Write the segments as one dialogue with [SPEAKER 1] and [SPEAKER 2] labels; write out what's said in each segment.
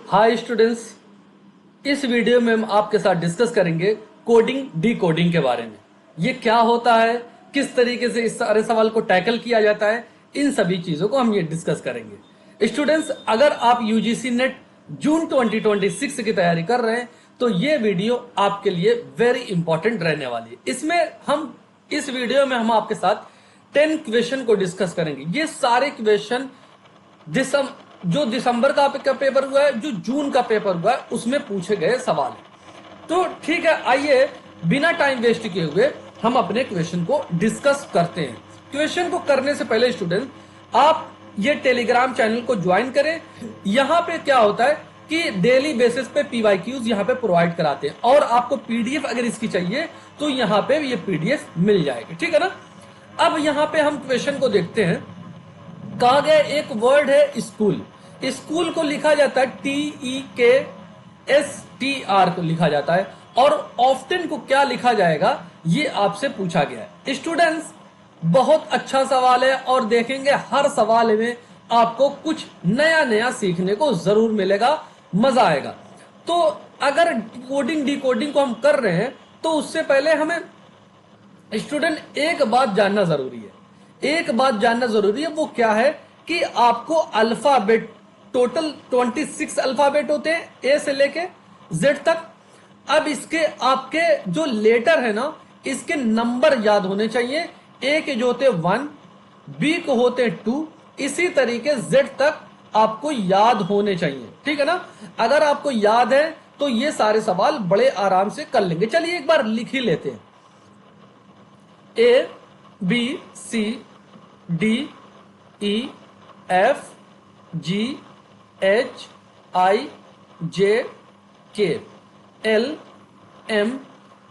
[SPEAKER 1] Hi students, इस video में हम आपके साथ डिस्कस करेंगे कोडिंग डी कोडिंग के बारे में। ये क्या होता है, किस तरीके से इस सारे सवाल को टैकल किया जाता है, इन सभी चीजों को हम ये डिस्कस करेंगे। स्टूडेंट्स, अगर आप यूजीसी नेट जून 2026 की तैयारी कर रहे हैं तो ये वीडियो आपके लिए वेरी इंपॉर्टेंट रहने वाली है। इस वीडियो में हम आपके साथ 10 क्वेश्चन को डिस्कस करेंगे। ये सारे क्वेश्चन जो दिसंबर का पेपर हुआ है, जो जून का पेपर हुआ है, उसमें पूछे गए सवाल है। तो ठीक है, आइए बिना टाइम वेस्ट किए हुए हम अपने क्वेश्चन को डिस्कस करते हैं। क्वेश्चन को करने से पहले स्टूडेंट, आप ये टेलीग्राम चैनल को ज्वाइन करें। यहाँ पे क्या होता है कि डेली बेसिस पे PYQs यहाँ पे प्रोवाइड कराते हैं, और आपको PDF अगर इसकी चाहिए तो यहाँ पे ये PDF मिल जाएगी, ठीक है ना। अब यहाँ पे हम क्वेश्चन को देखते हैं। कहा गया एक वर्ड है स्कूल। स्कूल को लिखा जाता है TEKSTR को लिखा जाता है, और ऑफ्टन को क्या लिखा जाएगा ये आपसे पूछा गया है। स्टूडेंट्स, बहुत अच्छा सवाल है और देखेंगे हर सवाल में आपको कुछ नया नया सीखने को जरूर मिलेगा, मजा आएगा। तो अगर कोडिंग डी कोडिंग को हम कर रहे हैं तो उससे पहले हमें स्टूडेंट एक बात जानना जरूरी है। वो क्या है कि आपको अल्फाबेट, टोटल 26 अल्फाबेट होते हैं ए से लेके जेड तक। अब इसके आपके जो लेटर है ना, इसके नंबर याद होने चाहिए। ए के जो होते 1, बी को होते 2, इसी तरीके जेड तक आपको याद होने चाहिए, ठीक है ना। अगर आपको याद है तो ये सारे सवाल बड़े आराम से कर लेंगे। चलिए एक बार लिख ही लेते हैं। ABCDEFGHIJKLM,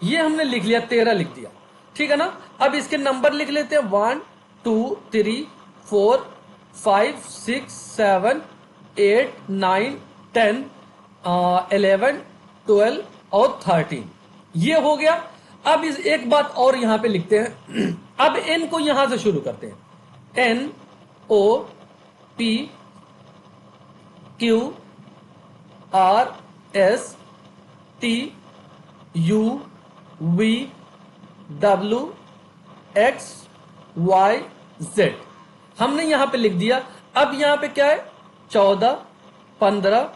[SPEAKER 1] ये हमने लिख लिया, 13 लिख दिया, ठीक है ना। अब इसके नंबर लिख लेते हैं 1 2 3 4 5 6 7 8 9 10 11 12 और 13, ये हो गया। अब इस एक बात और यहां पे लिखते हैं। अब एन को यहां से शुरू करते हैं। NOPQRSTUVWXYZ हमने यहां पे लिख दिया। अब यहां पे क्या है, 14 15,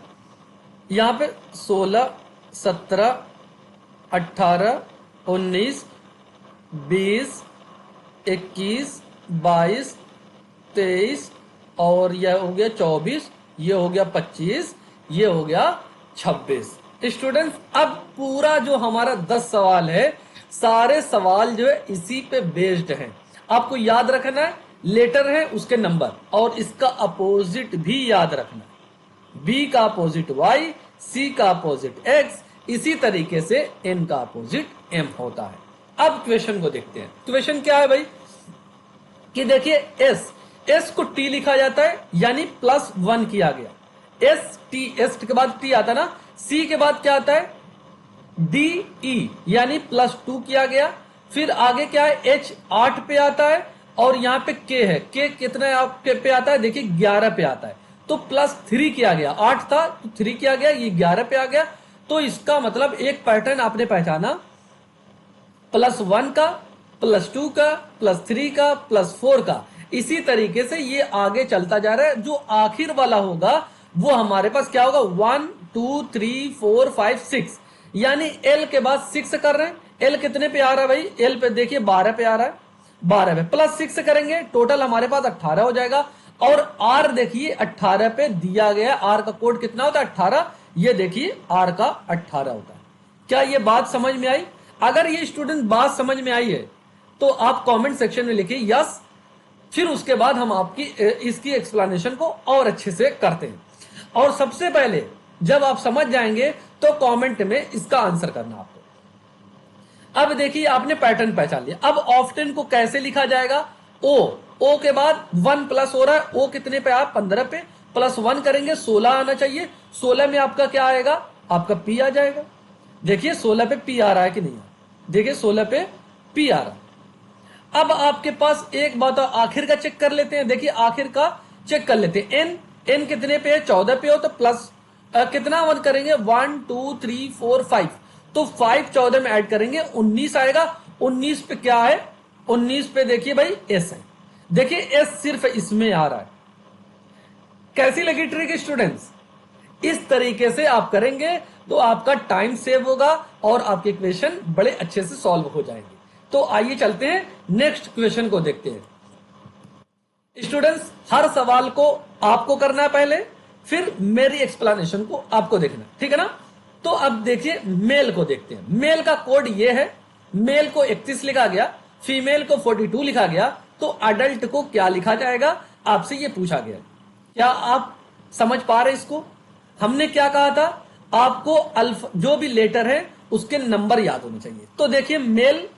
[SPEAKER 1] यहां पे 16 17 18 19 20 21 22 23 और यह हो गया 24, ये हो गया 25, ये हो गया 26। स्टूडेंट्स, अब पूरा जो हमारा 10 सवाल है, सारे सवाल जो है इसी पे बेस्ड हैं। आपको याद रखना है, लेटर है उसके नंबर, और इसका अपोजिट भी याद रखना है। B का अपोजिट Y, C का अपोजिट X, इसी तरीके से N का अपोजिट M होता है। अब क्वेश्चन को देखते हैं। क्वेश्चन क्या है भाई कि देखिए S को T लिखा जाता है, यानी +1 किया गया। S के बाद T आता ना। C के बाद क्या आता है, DE, यानी +2 किया गया। फिर आगे क्या है, H 8 पे आता है, और यहां पे K है। K कितने आपके पे आता है, देखिए 11 पे आता है, तो +3 किया गया। 8 था तो 3 किया गया, ये 11 पे आ गया। तो इसका मतलब एक पैटर्न आपने पहचाना, +1 का, +2 का, +3 का, +4 का। इसी तरीके से ये आगे चलता जा रहा है। जो आखिर वाला होगा वो हमारे पास क्या होगा, 1 2 3 4 5 6, यानी L के बाद 6 कर रहे हैं। L कितने पे आ रहा है भाई, L पे देखिए 12 पे आ रहा है। 12 पे +6 करेंगे, टोटल हमारे पास 18 हो जाएगा। और R देखिए 18 पे दिया गया। R का कोड कितना होता है, 18। ये देखिए R का 18 होता है। क्या ये बात समझ में आई? अगर ये स्टूडेंट बात समझ में आई है तो आप कमेंट सेक्शन में लिखिए यस। फिर उसके बाद हम आपकी इसकी एक्सप्लेनेशन को और अच्छे से करते हैं। और सबसे पहले जब आप समझ जाएंगे तो कमेंट में इसका आंसर करना आपको। अब देखिए आपने पैटर्न पहचान लिया। अब ऑफ्टन को कैसे लिखा जाएगा, O के बाद 1 प्लस हो रहा है। O कितने पे आया, 15 पे, +1 करेंगे 16 आना चाहिए। 16 में आपका क्या आएगा, आपका P आ जाएगा। देखिए 16 पे P आ रहा है कि नहीं, देखिए 16 पे P आ रहा है। अब आपके पास एक बात आखिर का चेक कर लेते हैं। देखिए आखिर का चेक कर लेते हैं। एन कितने पे है, 14 पे हो तो कितना 1 करेंगे, 1 2 3 4 5, तो 5 14 में ऐड करेंगे 19 आएगा। 19 पे क्या है, 19 पे देखिए भाई एस है, देखिए एस सिर्फ इसमें आ रहा है। कैसी लगी ट्रिक स्टूडेंट्स? इस तरीके से आप करेंगे तो आपका टाइम सेव होगा और आपके इक्वेशन बड़े अच्छे से सॉल्व हो जाएंगे। तो आइए चलते हैं नेक्स्ट क्वेश्चन को देखते हैं। स्टूडेंट्स, हर सवाल को आपको करना है पहले, फिर मेरी एक्सप्लेनेशन को आपको देखना, ठीक है ना? तो अब देखिए मेल को देखते हैं। मेल का कोड ये है, मेल को 31 लिखा गया, फीमेल को 42 लिखा गया, तो अडल्ट को क्या लिखा जाएगा, आपसे ये पूछा गया। क्या आप समझ पा रहे इसको? हमने क्या कहा था, आपको अल्फा जो भी लेटर है उसके नंबर याद होने चाहिए। तो देखिए मेल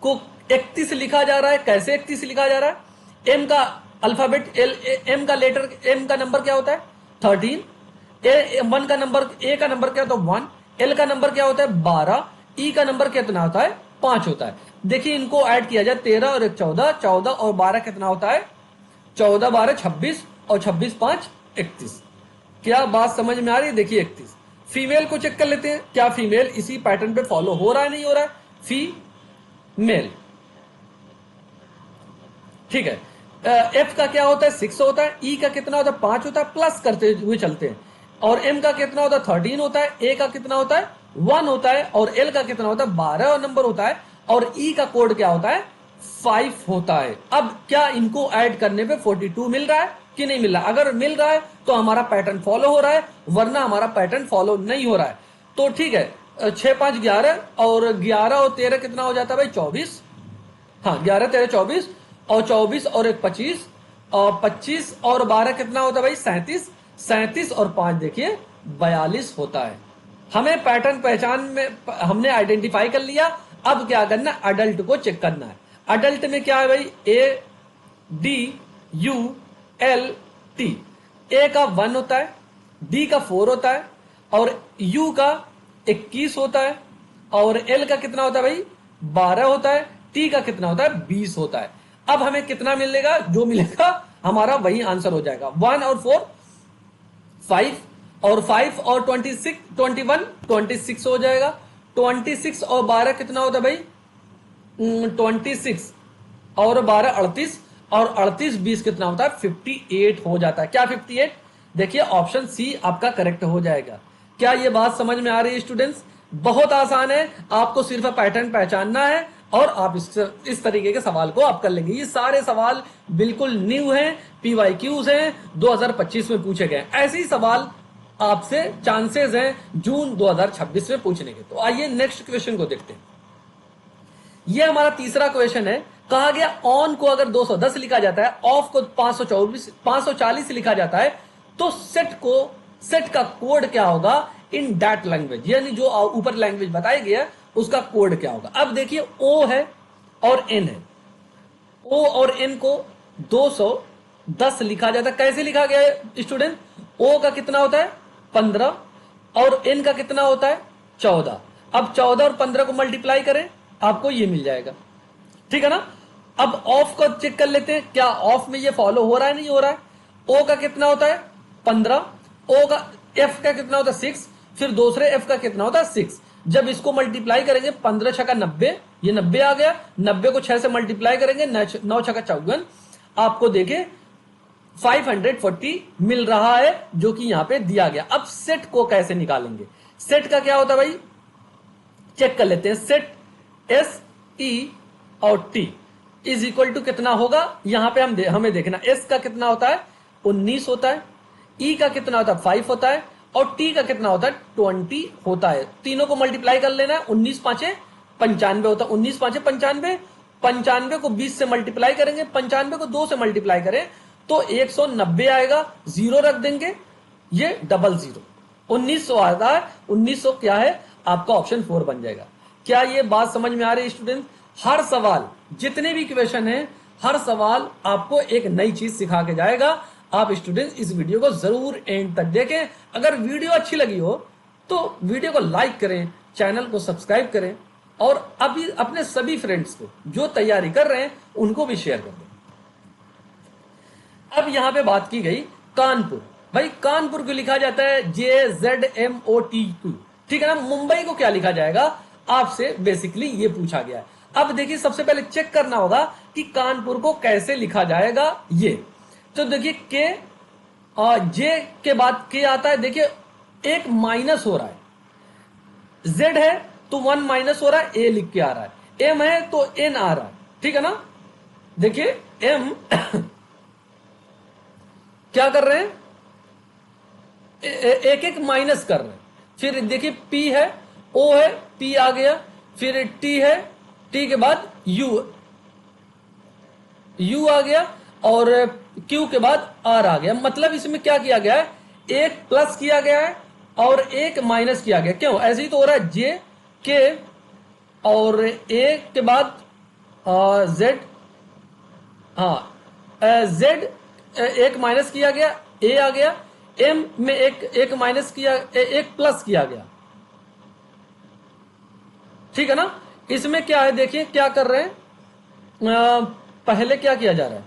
[SPEAKER 1] को 31 लिखा जा रहा है। कैसे 31 लिखा जा रहा है? एम का अल्फाबेट एम का लेटर, एम का नंबर क्या होता है 13, वन का नंबर, ए का नंबर क्या होता है 1, एल का नंबर क्या होता है 12, ई का नंबर कितना होता है 5 होता है। देखिए इनको ऐड किया जाए 13 और 1 14, 14 और 12 कितना होता है 14 12 26 और 26 5 31। क्या बात समझ में आ रही है? देखिए 31। फीमेल को चेक कर लेते हैं, क्या फीमेल इसी पैटर्न पे फॉलो हो रहा है, नहीं हो रहा है? फीमेल, ठीक है। एफ का क्या होता है 6 होता है, ई का कितना होता है 5 होता है, प्लस करते हुए चलते हैं। और एम का कितना होता है 13 होता है, ए का कितना होता है 1 होता है, और एल का कितना होता है 12 और नंबर होता है, और ई का कोड क्या होता है 5 होता है। अब क्या इनको ऐड करने पे 42 मिल रहा है कि नहीं मिल रहा? अगर मिल रहा है तो हमारा पैटर्न फॉलो हो रहा है, वरना हमारा पैटर्न फॉलो नहीं हो रहा है। तो ठीक है, 6 5 11 और 11 और 13 कितना हो जाता है भाई 24। हाँ 11 13 24, और 24 और 1 25, और 25 और 12 कितना होता है भाई 37, 37 और 5 देखिए 42 होता है। हमें पैटर्न पहचान में हमने आइडेंटिफाई कर लिया। अब क्या करना, अडल्ट को चेक करना है। अडल्ट में क्या है भाई, A D U L T. A का 1 होता है, डी का 4 होता है, और यू का 21 होता है, और एल का कितना होता है भाई 12 होता है, टी का कितना होता है 20 होता है। अब हमें कितना मिलेगा, जो मिलेगा हमारा वही आंसर हो जाएगा। 1 और 4 5, और 5 और 26 21 26 हो जाएगा। 26 और 12 कितना होता है भाई 26 और 12 38, और 38 20 कितना होता है 58 हो जाता है। क्या 58? देखिए ऑप्शन सी आपका करेक्ट हो जाएगा। क्या ये बात समझ में आ रही है स्टूडेंट्स? बहुत आसान है, आपको सिर्फ पैटर्न पहचानना है और आप इस तरीके के सवाल को आप कर लेंगे। ये सारे सवाल बिल्कुल न्यू हैं, पीवाईक्यूज हैं, 2025 में पूछे गए। ऐसे ही सवाल आपसे चांसेस हैं जून 2026 में पूछने के। तो आइए नेक्स्ट क्वेश्चन को देखते हैं। ये हमारा तीसरा क्वेश्चन है। कहा गया ऑन को अगर 210 लिखा जाता है, ऑफ को 540 लिखा जाता है, तो सेट का कोड क्या होगा इन दैट लैंग्वेज, यानी जो ऊपर लैंग्वेज बताई गई है उसका कोड क्या होगा। अब देखिए ओ है और एन है, ओ और एन को 210 लिखा जाता है। कैसे लिखा गया है स्टूडेंट? ओ का कितना होता है 15 और एन का कितना होता है 14। अब 14 और 15 को मल्टीप्लाई करें, आपको ये मिल जाएगा, ठीक है ना? अब ऑफ को चेक कर लेते हैं, क्या ऑफ में ये फॉलो हो रहा है, नहीं हो रहा है? ओ का कितना होता है 15, ओ का एफ का कितना होता है 6, फिर दूसरे एफ का कितना होता है 6। जब इसको मल्टीप्लाई करेंगे 15 छका 90, ये 90 आ गया। 90 को 6 से मल्टीप्लाई करेंगे 9 छका 54, आपको देखे 540 मिल रहा है, जो कि यहां पे दिया गया। अब सेट को कैसे निकालेंगे? सेट का क्या होता है भाई, चेक कर लेते हैं। सेट एस ई और टी इज इक्वल टू कितना होगा, यहां पे हमें देखना। एस का कितना होता है 19 होता है, ई का कितना होता है 5 होता है, और टी का कितना होता है 20 होता है। तीनों को मल्टीप्लाई कर लेना है। 19 5 95 होता है, 19 5 95, 95 को 20 से मल्टीप्लाई करेंगे, 95 को 2 से मल्टीप्लाई करें तो 190 आएगा, जीरो रख देंगे, ये 00 1900 आता है। 1900 क्या है आपका ऑप्शन 4 बन जाएगा। क्या ये बात समझ में आ रही है स्टूडेंट? हर सवाल, जितने भी क्वेश्चन है, हर सवाल आपको एक नई चीज सिखा के जाएगा। आप स्टूडेंट इस वीडियो को जरूर एंड तक देखें। अगर वीडियो अच्छी लगी हो तो वीडियो को लाइक करें, चैनल को सब्सक्राइब करें, और अभी अपने सभी फ्रेंड्स को जो तैयारी कर रहे हैं उनको भी शेयर कर दें। अब यहां पे बात की गई कानपुर। भाई कानपुर को लिखा जाता है JZMOTQ, ठीक है ना। मुंबई को क्या लिखा जाएगा, आपसे बेसिकली ये पूछा गया है। अब देखिए सबसे पहले चेक करना होगा कि कानपुर को कैसे लिखा जाएगा ये। तो देखिए के जे के बाद के आता है, देखिए एक माइनस हो रहा है, जेड है तो 1 माइनस हो रहा है, ए लिख के आ रहा है, एम है तो एन आ रहा है, ठीक है ना। देखिए एम क्या कर रहे हैं, एक एक माइनस कर रहे हैं। फिर देखिए पी है, ओ है, पी आ गया, फिर टी है, टी के बाद यू आ गया, और क्यू के बाद आर आ गया। मतलब इसमें क्या किया गया है, एक प्लस किया गया है और एक माइनस किया गया। क्यों, ऐसे ही तो हो रहा है, जे के और ए के बाद जेड, हाँ जेड एक माइनस किया गया, ए आ गया, एम में एक माइनस किया, एक प्लस किया गया, ठीक है ना। इसमें क्या है, देखिए क्या कर रहे हैं, पहले क्या किया जा रहा है,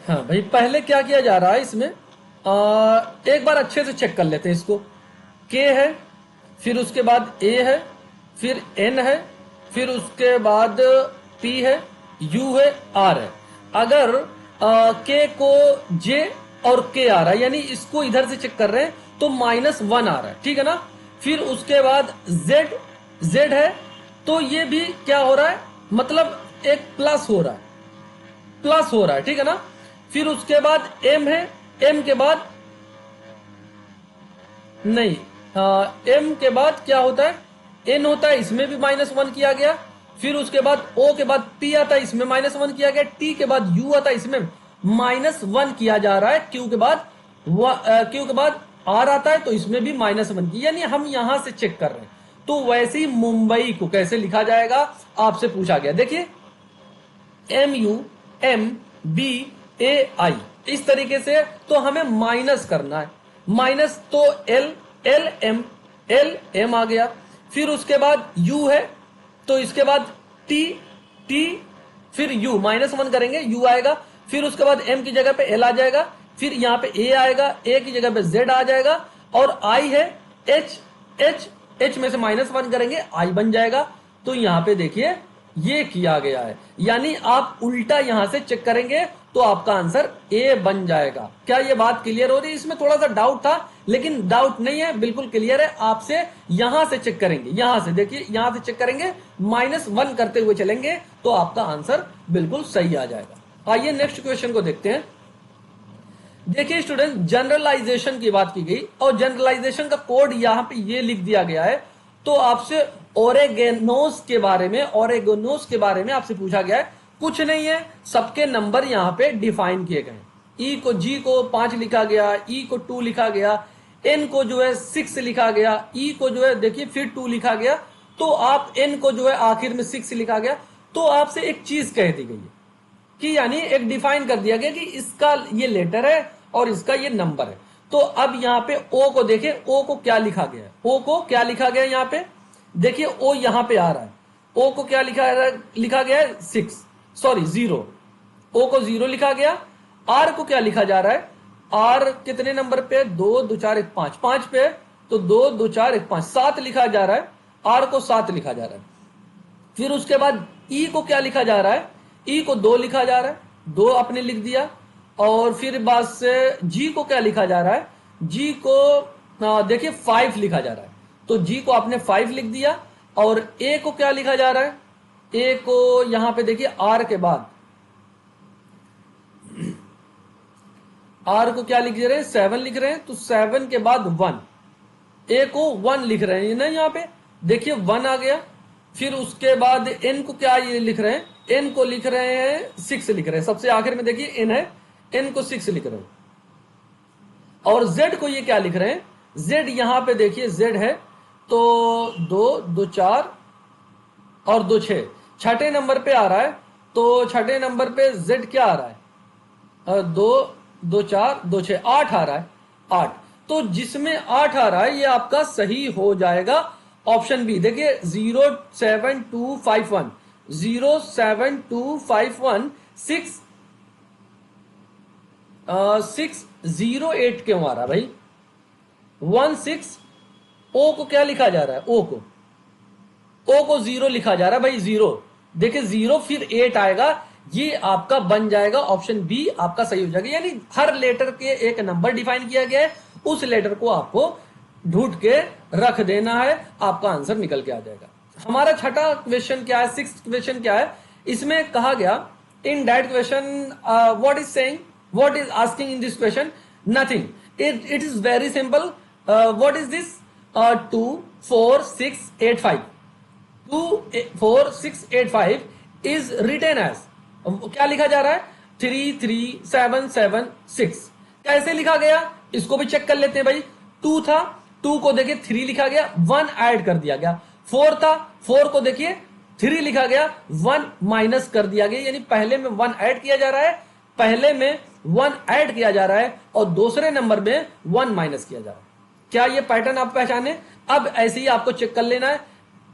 [SPEAKER 1] हाँ भाई पहले क्या किया जा रहा है इसमें, एक बार अच्छे से चेक कर लेते हैं इसको। के है, फिर उसके बाद ए है, फिर एन है, फिर उसके बाद पी है, यू है, आर है। अगर के को जे और के आ रहा है, यानी इसको इधर से चेक कर रहे हैं तो -1 आ रहा है, ठीक है ना। फिर उसके बाद जेड है, तो ये भी क्या हो रहा है, मतलब एक प्लस हो रहा है, ठीक है ना। फिर उसके बाद एम है, एम के बाद नहीं, एम के बाद क्या होता है, एन होता है, इसमें भी -1 किया गया। फिर उसके बाद ओ के बाद पी आता है, इसमें -1 किया गया। टी के बाद यू आता है, इसमें -1 किया जा रहा है। क्यू के बाद आर आता है, तो इसमें भी -1 की, यानी हम यहां से चेक कर रहे हैं। तो वैसे ही मुंबई को कैसे लिखा जाएगा आपसे पूछा गया। देखिए MUMBAI, इस तरीके से तो हमें माइनस करना है। माइनस तो एल एम आ गया, फिर उसके बाद यू है, तो इसके बाद टी, फिर यू -1 करेंगे, यू आएगा, फिर उसके बाद एम की जगह पे एल आ जाएगा, फिर यहाँ पे ए आएगा, ए की जगह पे जेड आ जाएगा, और आई है एच में से -1 करेंगे, आई बन जाएगा। तो यहाँ पे देखिए ये किया गया है, यानी आप उल्टा यहां से चेक करेंगे तो आपका आंसर ए बन जाएगा। क्या ये बात क्लियर हो रही है? इसमें थोड़ा सा डाउट था, लेकिन डाउट नहीं है, बिल्कुल क्लियर है। आपसे यहां से चेक करेंगे, यहां से देखिए, यहां से चेक करेंगे, -1 करते हुए चलेंगे तो आपका आंसर बिल्कुल सही आ जाएगा। आइए नेक्स्ट क्वेश्चन को देखते हैं। देखिए स्टूडेंट, जनरलाइजेशन की बात की गई और जनरलाइजेशन का कोड यहां पे ये लिख दिया गया है। तो आपसे ओरेगेनोस के बारे में आपसे पूछा गया है। कुछ नहीं है, सबके नंबर यहां पे डिफाइन किए गए। ई को जी को 5 लिखा गया, ई को 2 लिखा गया, एन को जो है 6 लिखा गया, ई को जो है देखिए फिर 2 लिखा गया, तो आप एन को जो है आखिर में 6 लिखा गया। तो आपसे एक चीज कह दी गई है कि यानी एक डिफाइन कर दिया गया कि इसका ये लेटर है और इसका ये नंबर है। तो अब यहाँ पे ओ को देखें, ओ को क्या लिखा गया है, ओ को क्या लिखा गया है यहाँ पे देखिए, ओ यहाँ पे आ रहा है, ओ को क्या लिखा गया है 0, ओ को 0 लिखा गया। आर को क्या लिखा जा रहा है, आर कितने नंबर पे, 2 2 4 1 5, 5 पे, तो 2 2 4 1 5, 7 लिखा जा रहा है, आर को 7 लिखा जा रहा है। फिर उसके बाद ई को क्या लिखा जा रहा है, ई को 2 लिखा जा रहा है, 2 आपने लिख दिया। और फिर बाद से जी को क्या लिखा जा रहा है, जी को देखिए 5 लिखा जा रहा है, तो जी को आपने 5 लिख दिया। और ए को क्या लिखा जा रहा है, ए को यहां पे देखिए आर के बाद आर को क्या लिख रहे हैं, 7 लिख रहे हैं, तो 7 के बाद 1, ए को 1 लिख रहे हैं ना, यहां पे देखिए 1 आ गया। फिर उसके बाद एन को क्या ये लिख रहे हैं, एन को लिख रहे हैं 6 लिख रहे हैं, सबसे आखिर में देखिए एन है, एन को 6 लिख रहे हैं। और जेड को ये क्या लिख रहे हैं, जेड यहां पे देखिए जेड है, तो 2 2 4 और 2 6, छठे नंबर पे आ रहा है, तो छठे नंबर पे जेड क्या आ रहा है, 2 2 4 2 6 8 आ रहा है, 8। तो जिसमें 8 आ रहा है ये आपका सही हो जाएगा ऑप्शन बी। देखिए 07251 07251 608 क्यों आ रहा भाई? 16 ओ को क्या लिखा जा रहा है? ओ को 0 लिखा जा रहा है भाई, 0। देखिए 0 फिर 8 आएगा, ये आपका बन जाएगा ऑप्शन बी आपका सही हो जाएगा। यानी हर लेटर के एक नंबर डिफाइन किया गया है, उस लेटर को आपको ढूंढ के रख देना है, आपका आंसर निकल के आ जाएगा। हमारा छठा क्वेश्चन क्या है, सिक्स्थ क्वेश्चन क्या है? इसमें कहा गया in that question what is saying, what is asking in this question? Nothing, it is very simple. What is this? 2 4 6 8 5 2 4 6 8 5 is written as, क्या लिखा जा रहा है? 3 3 7 7 6। कैसे लिखा गया इसको भी चेक कर लेते हैं भाई। 2 था, 2 को देखिए 3 लिखा गया, 1 ऐड कर दिया गया। 4 था, 4 को देखिए 3 लिखा गया, 1 माइनस कर दिया गया। यानी पहले में 1 ऐड किया जा रहा है, पहले में 1 ऐड किया जा रहा है और दूसरे नंबर में 1 माइनस किया जा रहा है। क्या ये पैटर्न आप पहचाने? अब ऐसे ही आपको चेक कर लेना है।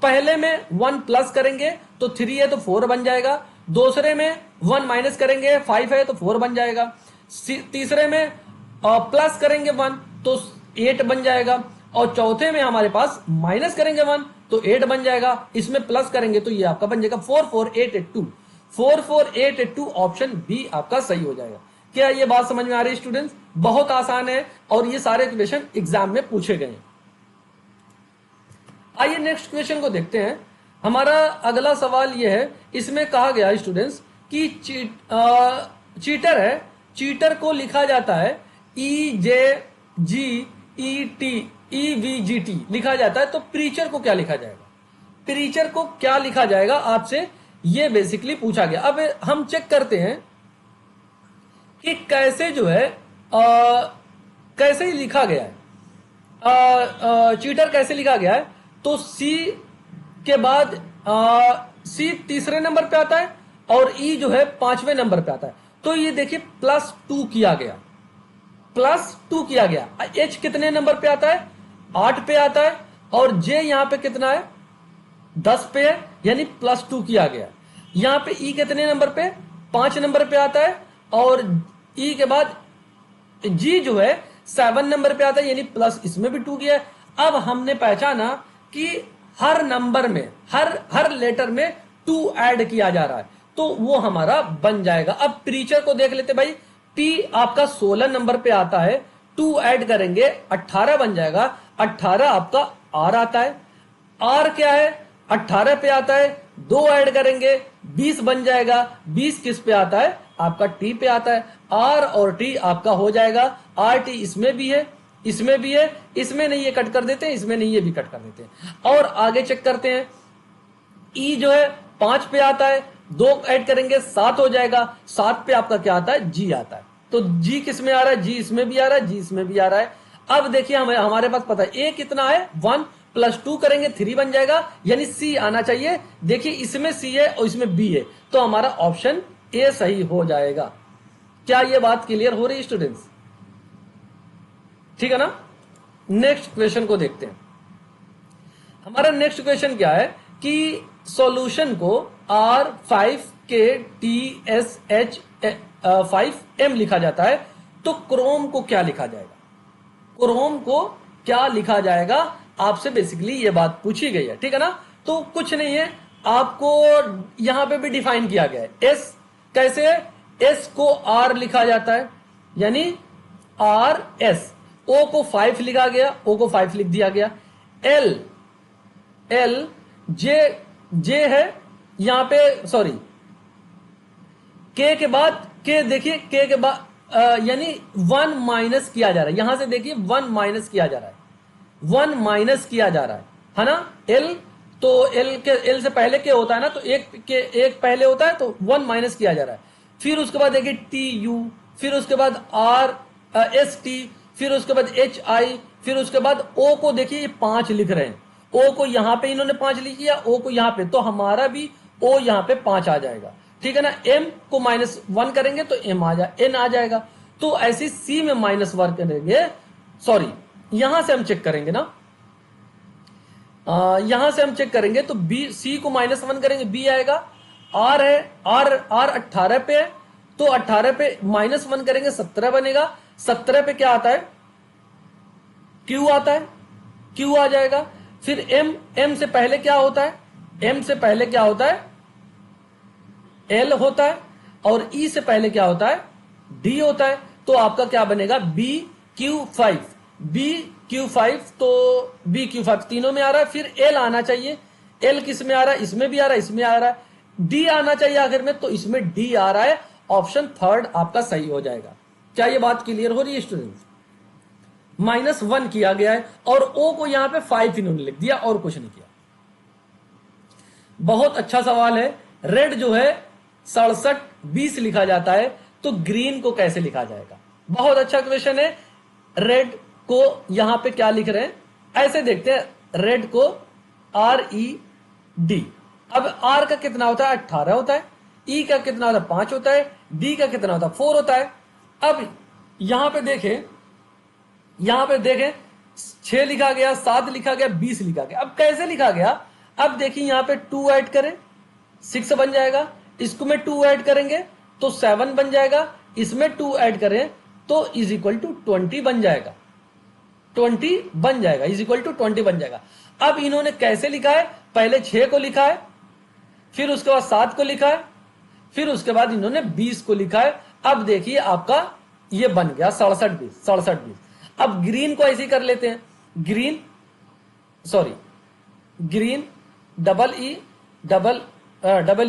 [SPEAKER 1] पहले में 1 प्लस करेंगे तो 3 है तो 4 बन जाएगा, दूसरे में 1 माइनस करेंगे 5 है तो 4 बन जाएगा, तीसरे में प्लस करेंगे 1 तो 8 बन जाएगा, और चौथे में हमारे पास माइनस करेंगे 1 तो 8 बन जाएगा, इसमें प्लस करेंगे तो ये आपका बन जाएगा 44882। 44882 ऑप्शन बी आपका सही हो जाएगा। क्या ये बात समझ में आ रही है स्टूडेंट्स? बहुत आसान है और ये सारे क्वेश्चन एग्जाम में पूछे गए हैं। आइए नेक्स्ट क्वेश्चन को देखते हैं। हमारा अगला सवाल यह है, इसमें कहा गया स्टूडेंट्स कि चीटर है, चीटर को लिखा जाता है EJGETEVGT लिखा जाता है, तो प्रीचर को क्या लिखा जाएगा? प्रीचर को क्या लिखा जाएगा आपसे ये बेसिकली पूछा गया। अब हम चेक करते हैं कि कैसे जो है कैसे ही लिखा गया है, चीटर कैसे लिखा गया है। तो सी के बाद सी तीसरे नंबर पे आता है और ई जो है 5वें नंबर पे आता है। तो ये देखिए +2 किया गया, +2 किया गया। एच कितने नंबर पे आता है? 8 पे आता है, और जे यहां पे कितना है? 10 पे है, यानी +2 किया गया। यहां पे ई कितने नंबर पे? 5 नंबर पे आता है, और ई के बाद जी जो है 7 नंबर पे आता है, यानी प्लस इसमें भी 2 किया है। अब हमने पहचाना कि हर नंबर में हर लेटर में 2 ऐड किया जा रहा है, तो वो हमारा बन जाएगा। अब प्रीचर को देख लेते भाई। पी आपका 16 नंबर पे आता है, 2 ऐड करेंगे 18 बन जाएगा, 18 आपका आर आता है। आर क्या है? 18 पे आता है, 2 ऐड करेंगे 20 बन जाएगा, 20 किस पे आता है? आपका टी पे आता है। आर और टी आपका हो जाएगा। आर टी इसमें भी है, इसमें भी है, इसमें नहीं ये कट कर देते हैं, इसमें नहीं ये भी कट कर देते हैं। और आगे चेक करते हैं। ई जो है 5 पे आता है, 2 ऐड करेंगे 7 हो जाएगा, 7 पे आपका क्या आता है? जी आता है। तो जी किस में आ रहा है? जी इसमें भी आ रहा है, जी इसमें भी आ रहा है। अब देखिए हमारे पास पता है ए कितना है? 1 + 2 करेंगे 3 बन जाएगा, यानी सी आना चाहिए। देखिए इसमें सी है और इसमें बी है, तो हमारा ऑप्शन ए सही हो जाएगा। क्या ये बात क्लियर हो रही है स्टूडेंट्स? ठीक है ना? नेक्स्ट क्वेश्चन को देखते हैं। हमारा नेक्स्ट क्वेश्चन क्या है कि सॉल्यूशन को R5KTSH5M लिखा जाता है, तो क्रोम को क्या लिखा जाएगा? क्रोम को क्या लिखा जाएगा आपसे बेसिकली ये बात पूछी गई है, ठीक है ना? तो कुछ नहीं है, आपको यहां पे भी डिफाइन किया गया है। एस कैसे है? एस को आर लिखा जाता है, यानी आर एस। ओ को 5 लिखा गया, ओ को 5 लिख दिया गया। एल जे है यहां पे, सॉरी के के बाद, के देखिए के के बाद यानी 1 माइनस किया जा रहा है। यहां से देखिए 1 माइनस किया जा रहा है, 1 माइनस किया जा रहा है ना? एल तो एल से पहले के होता है ना, तो एक पहले होता है, तो 1 माइनस किया जा रहा है। फिर उसके बाद देखिए टी यू, फिर उसके बाद आर एस टी, फिर उसके बाद एच आई, फिर उसके बाद ओ को देखिए ये 5 लिख रहे हैं। ओ को यहां पे इन्होंने 5 लिख किया, ओ को यहां पे, तो हमारा भी ओ यहां पे 5 आ जाएगा, ठीक है ना? एम को -1 करेंगे तो एम आ जाए, एन आ जाएगा। तो ऐसे सी में माइनस वर्क करेंगे, सॉरी यहां से हम चेक करेंगे ना, यहां से हम चेक करेंगे तो बी, सी को -1 करेंगे, बी आएगा, आर है, आर 18 पे है, तो 18 पे -1 करेंगे 17 बनेगा, 17 पे क्या आता है, क्यू आता है, क्यू आ जाएगा। फिर एम, एम से पहले क्या होता है, एम से पहले क्या होता है, एल होता है, और ई से पहले क्या होता है, डी होता है। तो आपका क्या बनेगा, बी क्यू 5, बी क्यू 5, तो बी क्यू 5 तीनों में आ रहा है। फिर एल आना चाहिए, एल किस में आ रहा है, इसमें भी आ रहा है, इसमें आ रहा है, डी आना चाहिए आखिर में, तो इसमें डी आ रहा है, ऑप्शन थर्ड आपका सही हो जाएगा। क्या ये बात क्लियर हो रही है स्टूडेंट्स? -1 किया गया है और ओ को यहां पे 5 इन्होंने लिख दिया और कुछ नहीं किया। बहुत अच्छा सवाल है। रेड जो है 67 20 लिखा जाता है, तो ग्रीन को कैसे लिखा जाएगा? बहुत अच्छा क्वेश्चन है। रेड को यहां पे क्या लिख रहे हैं, ऐसे देखते हैं, रेड को RED। अब R का कितना होता है, 18 होता है, E का कितना होता है, 5 होता है, D का कितना होता है, 4 होता है। अब यहां पे देखें, 6 लिखा गया, 7 लिखा गया, 20 लिखा गया। अब कैसे लिखा गया? अब देखिए यहां पे 2 ऐड करें, 6 बन जाएगा, इसको में 2 ऐड करेंगे तो 7 बन जाएगा, इसमें 2 ऐड करें तो इज इक्वल टू 20 बन जाएगा, 20 बन जाएगा, इज इक्वल टू 20 बन जाएगा। अब इन्होंने कैसे लिखा है, पहले 6 को लिखा है, फिर उसके बाद 7 को लिखा है, फिर उसके बाद इन्होंने 20 को लिखा है। अब देखिए आपका ये बन गया 67 20। अब ग्रीन को ऐसे ही कर लेते हैं, ग्रीन डबल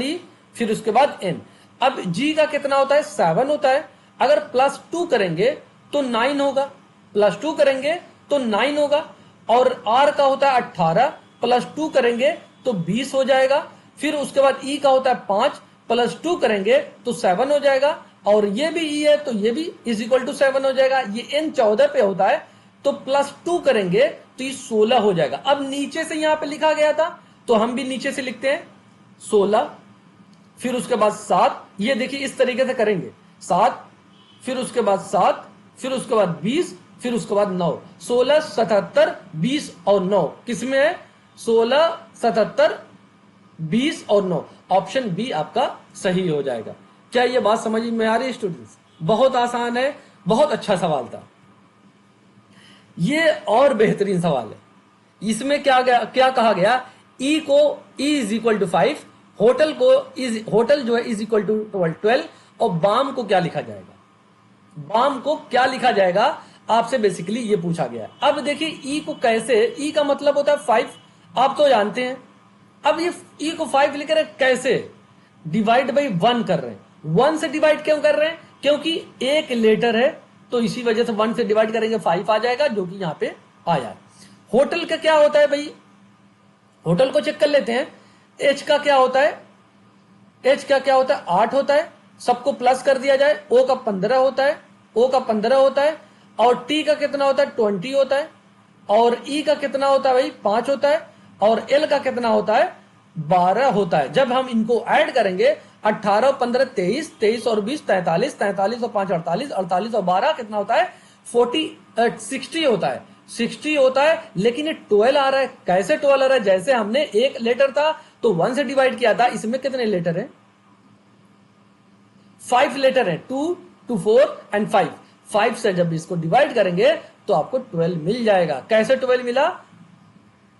[SPEAKER 1] ई फिर उसके बाद एन। अब जी का कितना होता है, 7 होता है, अगर +2 करेंगे तो 9 होगा, +2 करेंगे तो 9 होगा, और आर का होता है 18, +2 करेंगे तो 20 हो जाएगा। फिर उसके बाद ई का होता है 5, +2 करेंगे तो 7 हो जाएगा, और ये भी ई है तो ये भी इज इक्वल टू 7 हो जाएगा। ये एन 14 पे होता है, तो +2 करेंगे तो ये 16 हो जाएगा। अब नीचे से यहां पे लिखा गया था तो हम भी नीचे से लिखते हैं 16, फिर उसके बाद 7, ये देखिए इस तरीके से करेंगे, 7, फिर उसके बाद 7, फिर उसके बाद 20, फिर उसके बाद 9, 16 77 20 और 9 किसमें है, 16 77 20 और 9, ऑप्शन बी आपका सही हो जाएगा। क्या ये बात समझ में आ रही है स्टूडेंट्स? बहुत आसान है, बहुत अच्छा सवाल था ये, और बेहतरीन सवाल है। इसमें क्या कहा गया, ई को E is equal to 5, hotel जो है इज इक्वल टू 12, और बाम को क्या लिखा जाएगा, बाम को क्या लिखा जाएगा, आपसे बेसिकली ये पूछा गया है। अब देखिए ई को कैसे, ई का मतलब होता है 5, आप तो जानते हैं। अब ये ई को 5 लिख रहे हैं, कैसे, डिवाइड बाई 1 कर रहे हैं। 1 से डिवाइड क्यों कर रहे हैं, क्योंकि एक लेटर है, तो इसी वजह से 1 से डिवाइड करेंगे 5 आ जाएगा, जो कि यहां पे आया। होटल का क्या होता है भाई, होटल को चेक कर लेते हैं। एच का क्या होता है, एच का क्या होता है, 8 होता है, सबको प्लस कर दिया जाए। ओ का 15 होता है, ओ का 15 होता है, और टी का कितना होता है, 20 होता है, और ई का कितना होता है भाई, 5 होता है, और एल का कितना होता है, 12 होता है। जब हम इनको ऐड करेंगे 18 और 15 23, 23 और 20 43, 43 और 5 48, 48 और 12 कितना होता है, 60 होता है, 60 होता है। लेकिन ये 12 आ रहा है, कैसे 12 आ रहा है, जैसे हमने एक लेटर था तो 1 से डिवाइड किया था, इसमें कितने लेटर हैं, 5 लेटर हैं, 2 2 4 एंड 5 से जब इसको डिवाइड करेंगे तो आपको 12 मिल जाएगा। कैसे 12 मिला,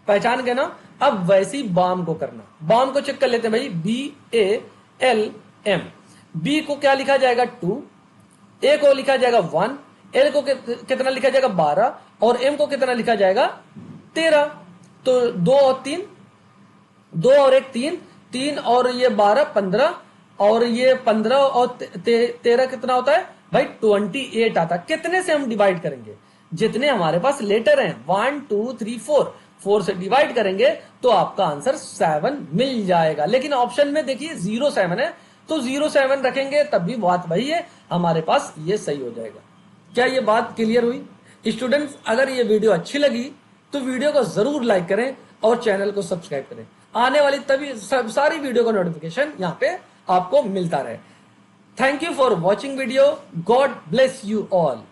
[SPEAKER 1] पहचान गए ना? अब वैसे ही बाम को करना, बाम को चेक कर लेते हैं भाई, BALM। बी को क्या लिखा जाएगा, 2, ए को लिखा जाएगा 1, एल को कितना लिखा जाएगा, 12, और एम को कितना लिखा जाएगा, 13। तो 2 और 3, 2 और 1 3, 3 और ये 12 15, और ये 15 और 13 कितना होता है भाई, 28 आता है। कितने से हम डिवाइड करेंगे, जितने हमारे पास लेटर हैं, 1 2 3 4 से डिवाइड करेंगे तो आपका आंसर 7 मिल जाएगा। लेकिन ऑप्शन में देखिए 07 है, तो 07 रखेंगे तब भी बात वही है, हमारे पास ये सही हो जाएगा। क्या ये बात क्लियर हुई स्टूडेंट्स? अगर ये वीडियो अच्छी लगी तो वीडियो को जरूर लाइक करें और चैनल को सब्सक्राइब करें, आने वाली तभी सारी वीडियो का नोटिफिकेशन यहाँ पे आपको मिलता रहे। Thank you for watching video. God bless you all.